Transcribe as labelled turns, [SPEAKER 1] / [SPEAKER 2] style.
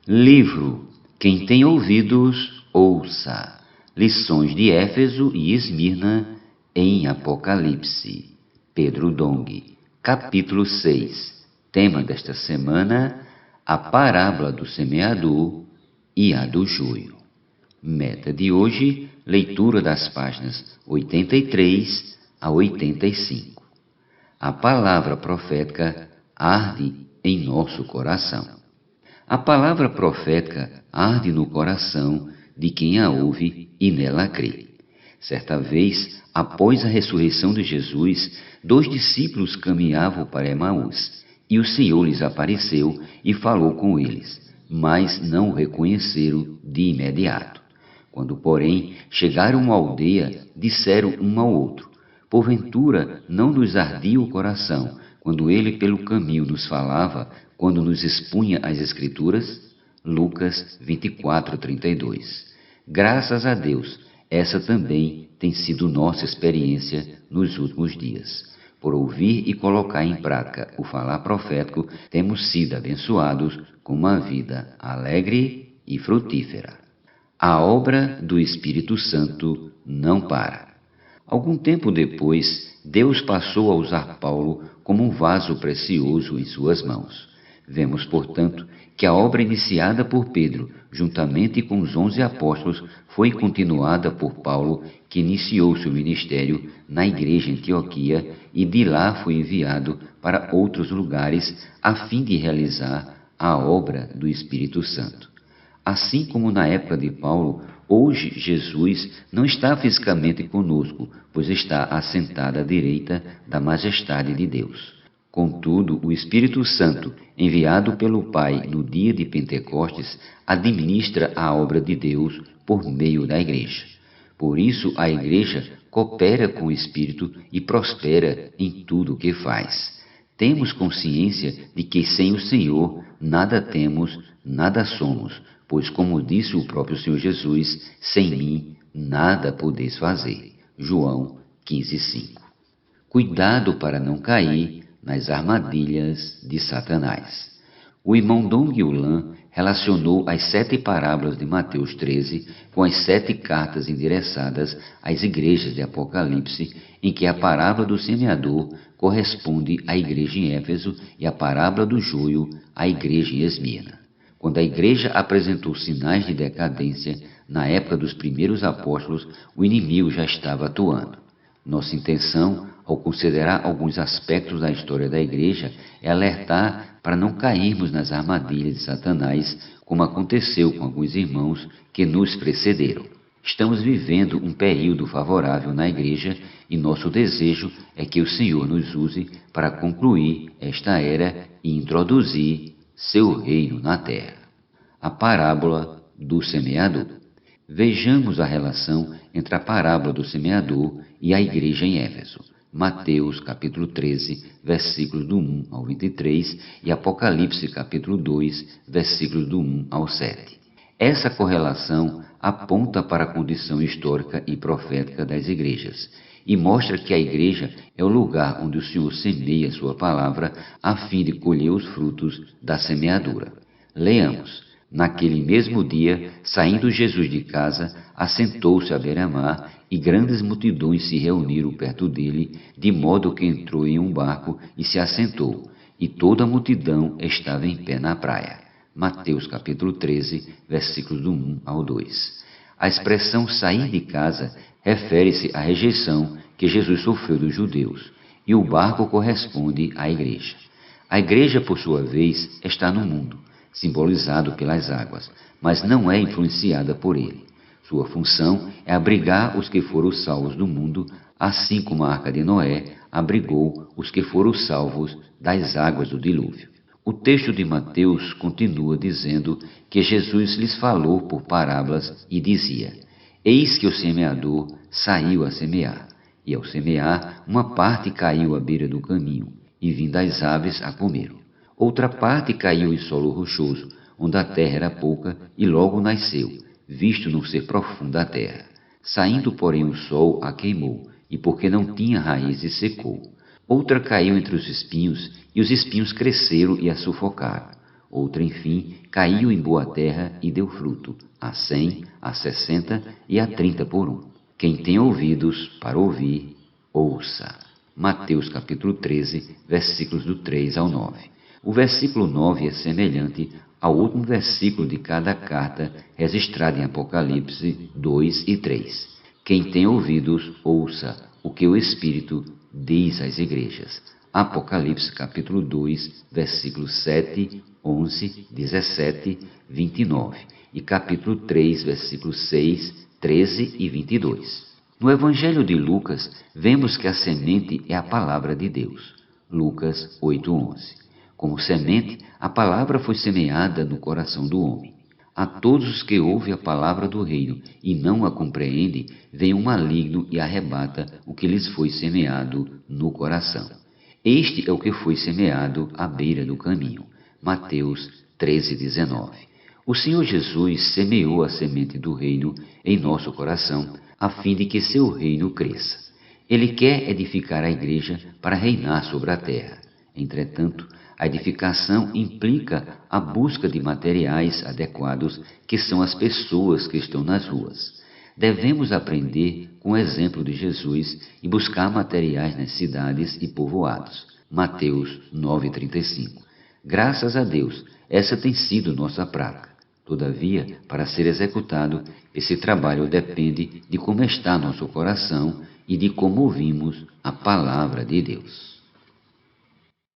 [SPEAKER 1] Livro Quem tem ouvidos, ouça. Lições de Éfeso e Esmirna em Apocalipse. Pedro Dong. Capítulo 6. Tema desta semana: a parábola do semeador e a do joio. Meta de hoje: leitura das páginas 83 a 85. A palavra profética arde em nosso coração. A palavra profética arde no coração de quem a ouve e nela crê. Certa vez, após a ressurreição de Jesus, 2 discípulos caminhavam para Emaús, e o Senhor lhes apareceu e falou com eles, mas não o reconheceram de imediato. Quando, porém, chegaram a uma aldeia, disseram um ao outro: porventura não nos ardia o coração quando ele pelo caminho nos falava, quando nos expunha as Escrituras? Lucas 24:32. Graças a Deus, essa também tem sido nossa experiência nos últimos dias. Por ouvir e colocar em prática o falar profético, temos sido abençoados com uma vida alegre e frutífera. A obra do Espírito Santo não para. Algum tempo depois, Deus passou a usar Paulo como um vaso precioso em suas mãos. Vemos, portanto, que a obra iniciada por Pedro, juntamente com os 11 apóstolos, foi continuada por Paulo, que iniciou seu ministério na igreja em Antioquia e de lá foi enviado para outros lugares a fim de realizar a obra do Espírito Santo. Assim como na época de Paulo, hoje Jesus não está fisicamente conosco, pois está assentado à direita da majestade de Deus. Contudo, o Espírito Santo, enviado pelo Pai no dia de Pentecostes, administra a obra de Deus por meio da Igreja. Por isso, a Igreja coopera com o Espírito e prospera em tudo o que faz. Temos consciência de que sem o Senhor nada temos, nada somos, pois, como disse o próprio Senhor Jesus, sem mim nada podeis fazer. João 15:5. Cuidado para não cair nas armadilhas de Satanás. O irmão Dong Yulan relacionou as 7 parábolas de Mateus 13 com as 7 cartas endereçadas às igrejas de Apocalipse, em que a parábola do semeador corresponde à igreja em Éfeso e a parábola do joio à igreja em Esmirna. Quando a igreja apresentou sinais de decadência na época dos primeiros apóstolos, o inimigo já estava atuando. Nossa intenção, ao considerar alguns aspectos da história da igreja, é alertar para não cairmos nas armadilhas de Satanás, como aconteceu com alguns irmãos que nos precederam. Estamos vivendo um período favorável na igreja e nosso desejo é que o Senhor nos use para concluir esta era e introduzir seu reino na terra. A parábola do semeador. Vejamos a relação entre a parábola do semeador e a igreja em Éfeso. Mateus capítulo 13, versículos do 1 ao 23 e Apocalipse capítulo 2, versículos do 1 ao 7. Essa correlação aponta para a condição histórica e profética das igrejas e mostra que a igreja é o lugar onde o Senhor semeia sua palavra a fim de colher os frutos da semeadura. Leamos. Naquele mesmo dia, saindo Jesus de casa, assentou-se à beira-mar e grandes multidões se reuniram perto dele, de modo que entrou em um barco e se assentou, e toda a multidão estava em pé na praia. Mateus capítulo 13, versículos do 1 ao 2. A expressão sair de casa refere-se à rejeição que Jesus sofreu dos judeus, e o barco corresponde à igreja. A igreja, por sua vez, está no mundo, simbolizado pelas águas, mas não é influenciada por ele. Sua função é abrigar os que foram salvos do mundo, assim como a Arca de Noé abrigou os que foram salvos das águas do dilúvio. O texto de Mateus continua dizendo que Jesus lhes falou por parábolas e dizia: eis que o semeador saiu a semear, e ao semear, uma parte caiu à beira do caminho, e vindo as aves a comeram. Outra parte caiu em solo rochoso, onde a terra era pouca, e logo nasceu, visto não ser profunda a terra. Saindo, porém, o sol a queimou, e porque não tinha raízes, secou. Outra caiu entre os espinhos, e os espinhos cresceram e a sufocaram. Outra, enfim, caiu em boa terra e deu fruto, a 100, a 60 e a 30 por um. Quem tem ouvidos para ouvir, ouça. Mateus capítulo 13, versículos do 3 ao 9. O versículo 9 é semelhante ao último versículo de cada carta registrada em Apocalipse 2 e 3. Quem tem ouvidos, ouça o que o Espírito diz às igrejas. Apocalipse capítulo 2, versículos 7, 11, 17, 29 e capítulo 3, versículos 6, 13 e 22. No Evangelho de Lucas, vemos que a semente é a palavra de Deus. Lucas 8:11. Como semente, a palavra foi semeada no coração do homem. A todos os que ouvem a palavra do reino e não a compreendem, vem um maligno e arrebata o que lhes foi semeado no coração. Este é o que foi semeado à beira do caminho. Mateus 13:19. O Senhor Jesus semeou a semente do reino em nosso coração, a fim de que seu reino cresça. Ele quer edificar a igreja para reinar sobre a terra. Entretanto, a edificação implica a busca de materiais adequados, que são as pessoas que estão nas ruas. Devemos aprender com o exemplo de Jesus e buscar materiais nas cidades e povoados. Mateus 9:35. Graças a Deus, essa tem sido nossa prática. Todavia, para ser executado, esse trabalho depende de como está nosso coração e de como ouvimos a palavra de Deus.